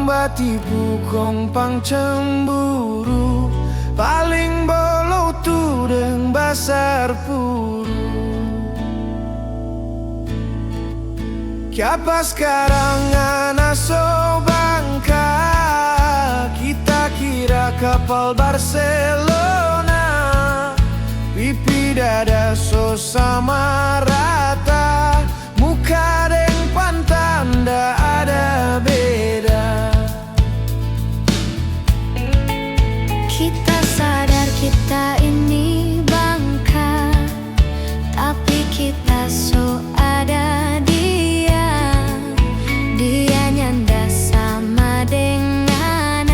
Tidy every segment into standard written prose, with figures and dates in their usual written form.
batipu kong pang cemburu, paling bolo tu deng basar puru. Kiapa sekarang ana so bangka, kita kira kapal Barcelona, pipi dada so sama rata, muka deng pantan nda ada beda. Kita sadar kita ini bangka, tapi kita so ada dia nyanda sama dengan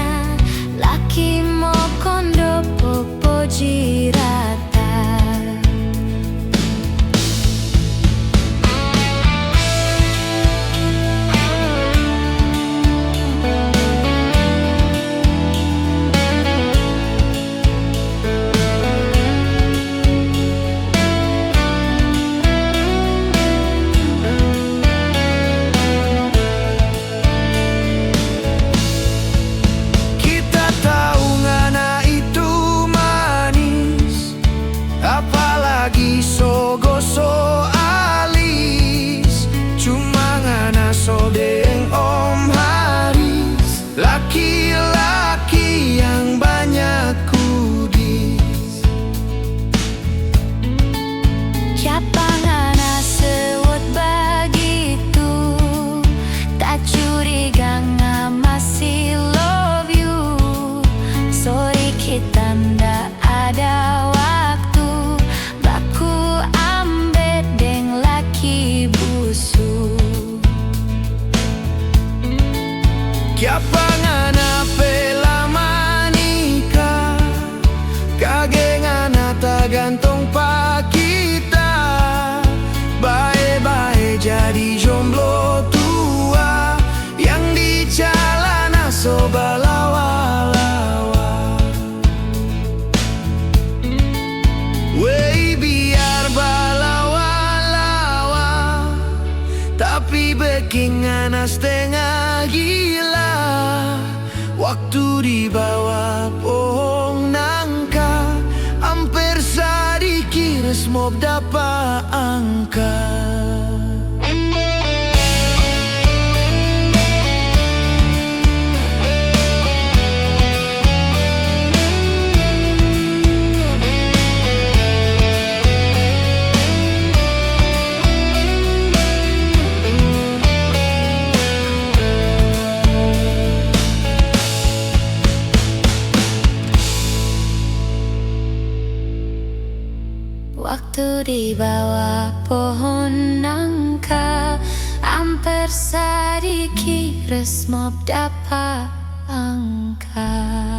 laki mo kondo popo jirata. Laki-laki yang banyak kudis, Siapa ngana sewot begitu, tak curiga nga masih love you. Sorry kita ndak ada waktu, baku ambet deng laki busu. Kiapa ngana pela manika, kage ngana gantung pa kita, bae-bae jadi jomblo tua, yang di jalana so balawa-lawa. Wey biar balawa-lawa, tapi bikin ngana setengah gila. Waktu di bawah pohon nangka, hampir sadiki resmob dapat angka. Waktu di bawah pohon nangka, hampir sadiki resmob dapat angka.